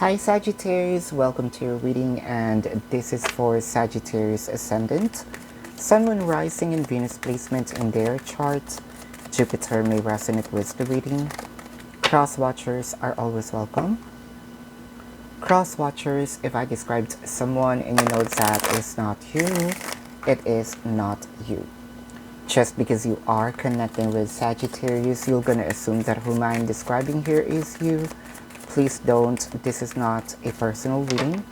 Hi Sagittarius, welcome to your reading, and this is for Sagittarius Ascendant, Sun, Moon, Rising, and Venus placement in their chart. Jupiter may resonate with the reading. Cross watchers are always welcome. Cross watchers, if I described someone and you know that is not you, it is not you. Just because you are connecting with Sagittarius, you're gonna assume that whom I'm describing here is you. Please don't. This is not a personal reading.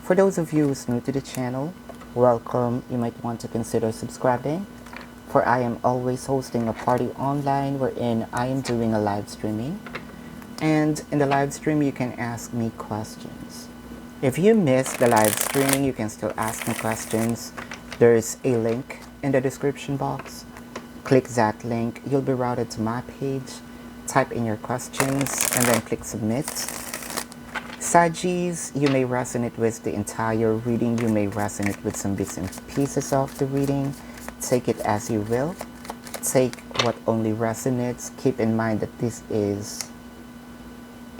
For those of you who's new to the channel, welcome. You might want to consider subscribing, for I am always hosting a party online wherein I am doing a live streaming. And in the live stream, you can ask me questions. If you missed the live streaming, you can still ask me questions. There's a link in the description box. Click that link. You'll be routed to my page. Type in your questions and then click submit. Saggies, you may resonate with the entire reading. You may resonate with some bits and pieces of the reading. Take it as you will. Take what only resonates. Keep in mind that this is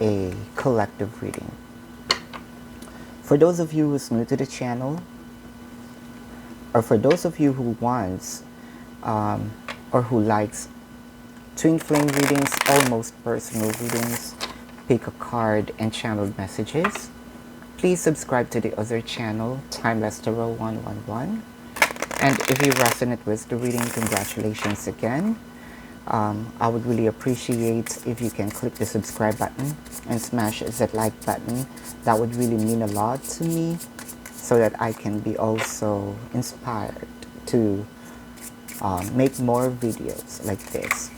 a collective reading. For those of you who's new to the channel, or for those of you who wants or who likes twin flame readings, almost personal readings, pick a card and channeled messages, please subscribe to the other channel, Timeless Tarot 111. And if you resonate with the reading, congratulations again. I would really appreciate if you can click the subscribe button and smash that like button. That would really mean a lot to me, so that I can be also inspired to make more videos like this.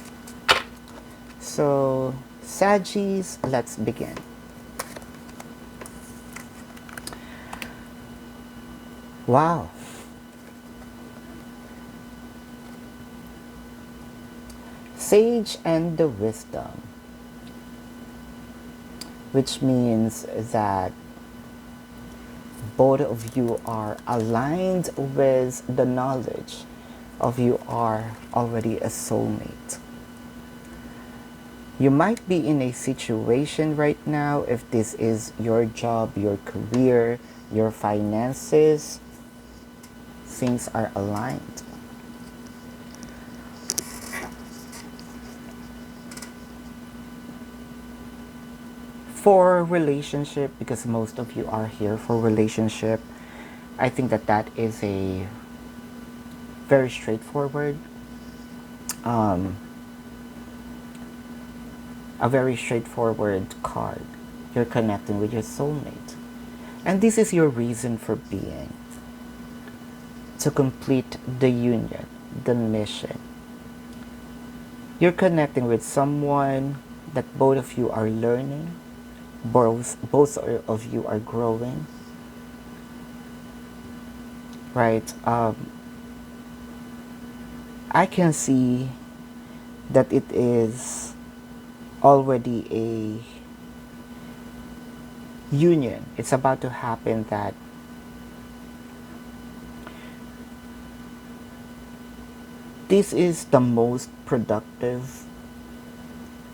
So, Saggies, let's begin. Wow. Sage and the Wisdom, which means that both of you are aligned with the knowledge of you are already a soulmate. You might be in a situation right now, if this is your job, your career, your finances, things are aligned. For relationship, because most of you are here for relationship, I think that that is a very straightforward, a very straightforward card. You're connecting with your soulmate. And this is your reason for being. To complete the union, the mission. You're connecting with someone that both of you are learning. Both of you are growing. Right? I can see that it is already a union. It's about to happen, that this is the most productive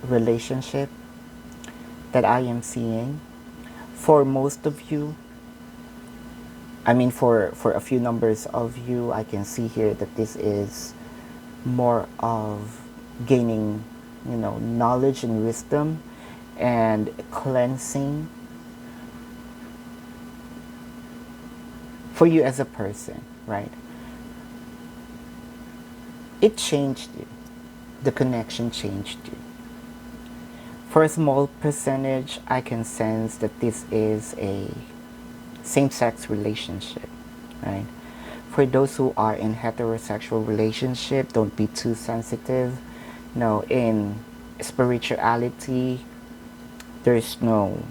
relationship that I am seeing for most of you. I mean, for a few numbers of you, I can see here that this is more of gaining, knowledge and wisdom and cleansing for you as a person, right? It changed you. The connection changed you. For a small percentage, I can sense that this is a same-sex relationship, right? For those who are in heterosexual relationship, don't be too sensitive. No, in spirituality, there's no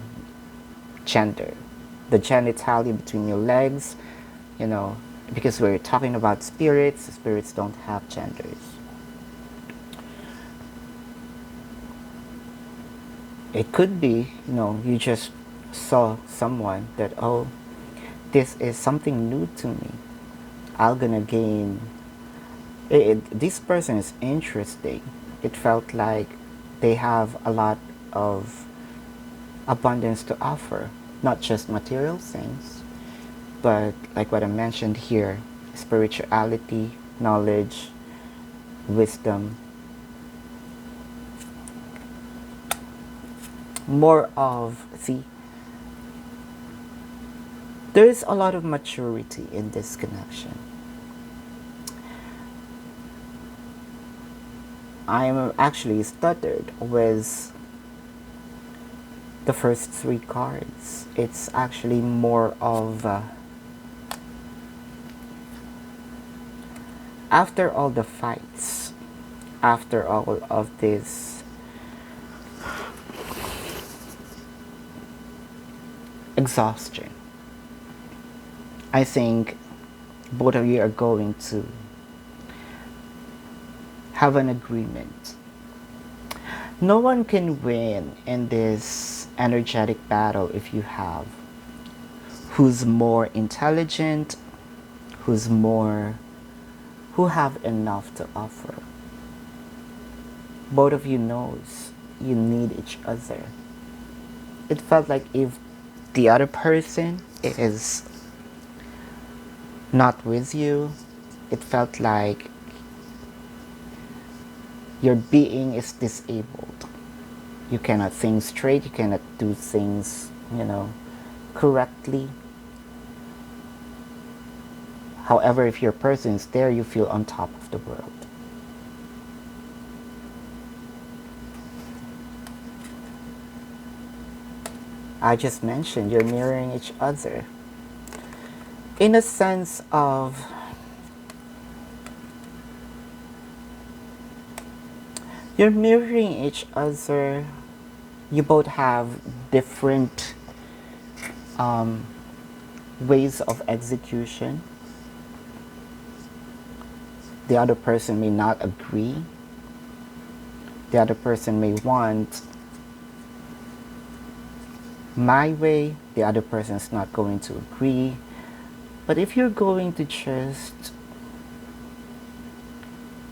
gender. The genitalia between your legs, because we're talking about spirits, spirits don't have genders. It could be, you just saw someone that, oh, this is something new to me. I'm gonna gain, this person is interesting. It felt like they have a lot of abundance to offer, not just material things, but like what I mentioned here, spirituality, knowledge, wisdom, more of, see, there's a lot of maturity in this connection. I'm actually stuttered with the first three cards. It's actually more of after all the fights, after all of this exhaustion, I think both of you are going to have an agreement. No one can win in this energetic battle if you have who's more intelligent, who have enough to offer. Both of you knows you need each other. It felt like if the other person is not with you, it felt like your being is disabled. You cannot think straight, you cannot do things, correctly. However, if your person is there, you feel on top of the world. I just mentioned you're mirroring each other. In a sense of you're mirroring each other. You both have different ways of execution. The other person may not agree. The other person may want my way. The other person is not going to agree. But if you're going to just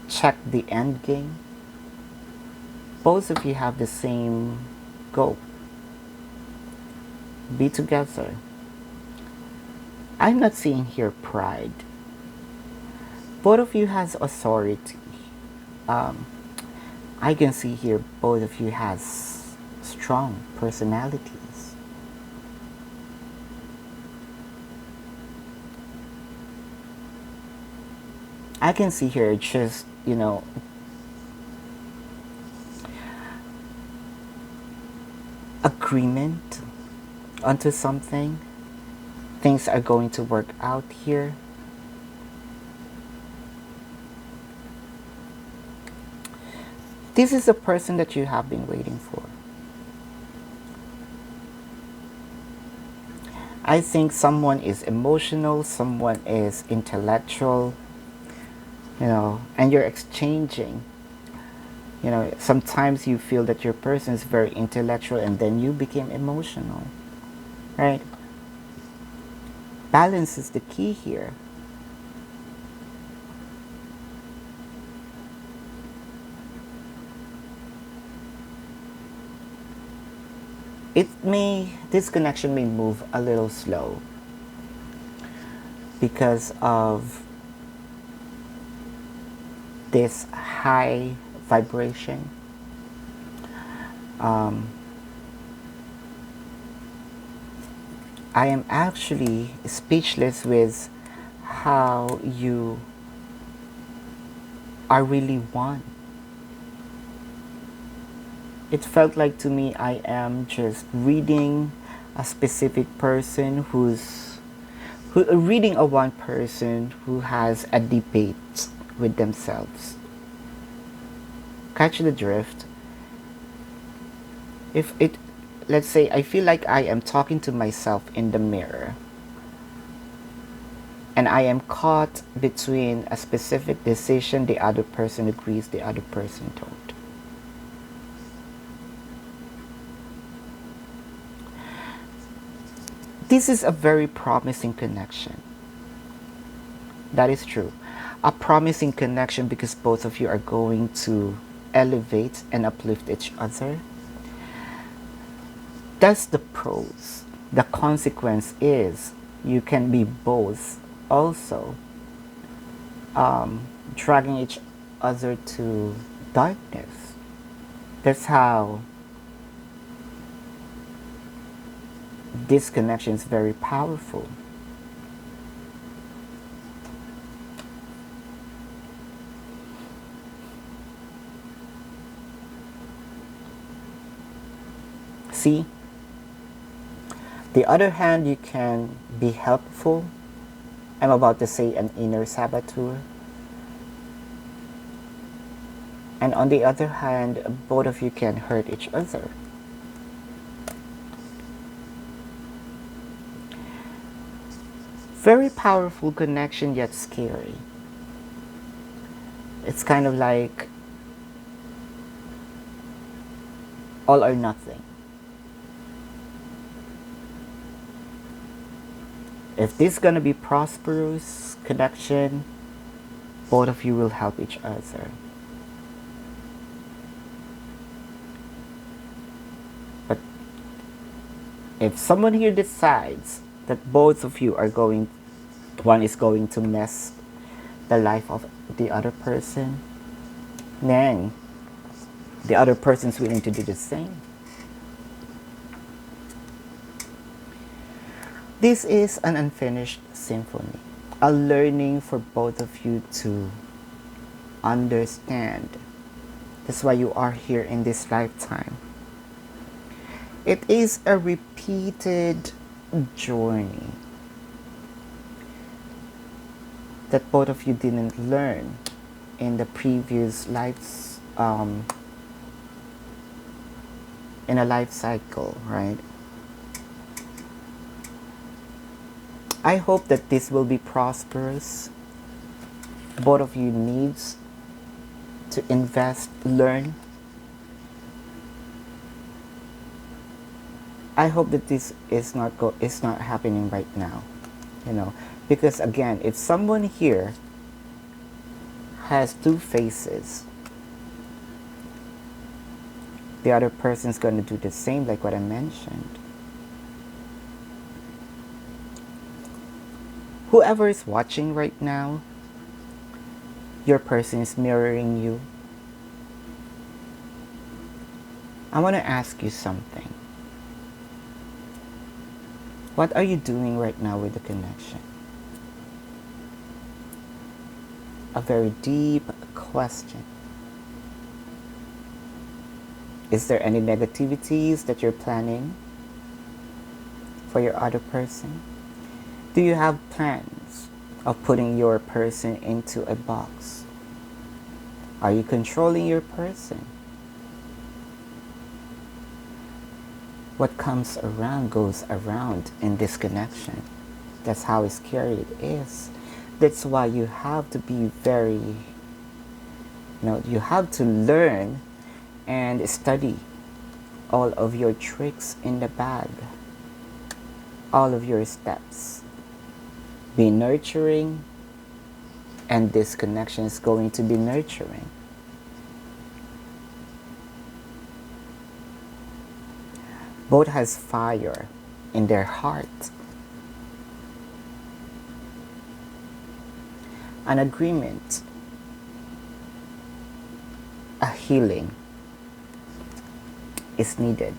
check the end game, both of you have the same goal. Be together. I'm not seeing here pride. Both of you has authority. I can see here both of you has strong personalities. I can see here just, agreement onto something. Things are going to work out here. This is the person that you have been waiting for. I think someone is emotional, someone is intellectual, and you're exchanging. Sometimes you feel that your person is very intellectual and then you became emotional, right? Balance is the key here. This connection may move a little slow because of this high vibration. I am actually speechless with how you are really one. It felt like to me I am just reading a specific person reading a one person who has a debate with themselves. Catch the drift? Let's say I feel like I am talking to myself in the mirror and I am caught between a specific decision, the other person agrees, the other person don't. This is a very promising connection. That is true. A promising connection because both of you are going to elevate and uplift each other. That's the pros. The consequence is you can be both also dragging each other to darkness. That's how this connection is very powerful. See, the other hand, you can be helpful. I'm about to say an inner saboteur. And on the other hand, both of you can hurt each other. Very powerful connection, yet scary. It's kind of like all or nothing. If this is going to be prosperous connection, both of you will help each other. But if someone here decides that both of you are one is going to mess the life of the other person, then the other person's willing to do the same. This is an unfinished symphony, a learning for both of you to understand. That's why you are here in this lifetime. It is a repeated journey that both of you didn't learn in the previous lives, in a life cycle, right? I hope that this will be prosperous. Both of you needs to invest, learn. I hope that this is not happening right now, because again, if someone here has two faces, the other person's going to do the same, like what I mentioned. Whoever is watching right now, your person is mirroring you. I want to ask you something. What are you doing right now with the connection? A very deep question. Is there any negativities that you're planning for your other person? Do you have plans of putting your person into a box? Are you controlling your person? What comes around goes around in this connection. That's how scary it is. That's why you have to be very, you have to learn and study all of your tricks in the bag, all of your steps. Be nurturing, and this connection is going to be nurturing. Both has fire in their heart. An agreement, a healing is needed.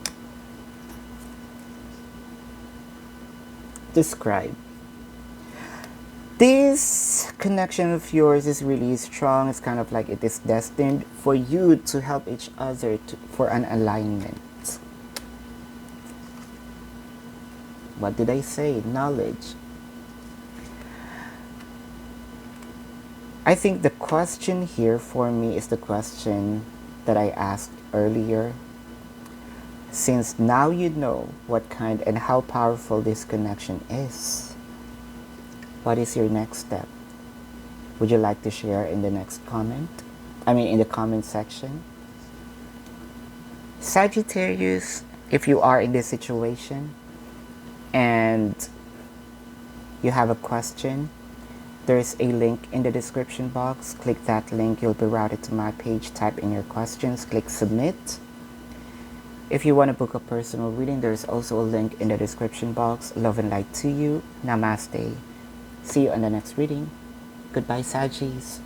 Describe. This connection of yours is really strong. It's kind of like it is destined for you to help each other for an alignment. What did I say? Knowledge. I think the question here for me is the question that I asked earlier. Since now you know what kind and how powerful this connection is, what is your next step? Would you like to share in the next comment? In the comment section. Sagittarius, if you are in this situation and you have a question, there is a link in the description box. Click that link, you'll be routed to my page. Type in your questions, click submit. If you want to book a personal reading, there's also a link in the description box. Love and light to you. Namaste. See you on the next reading. Goodbye, Saggies.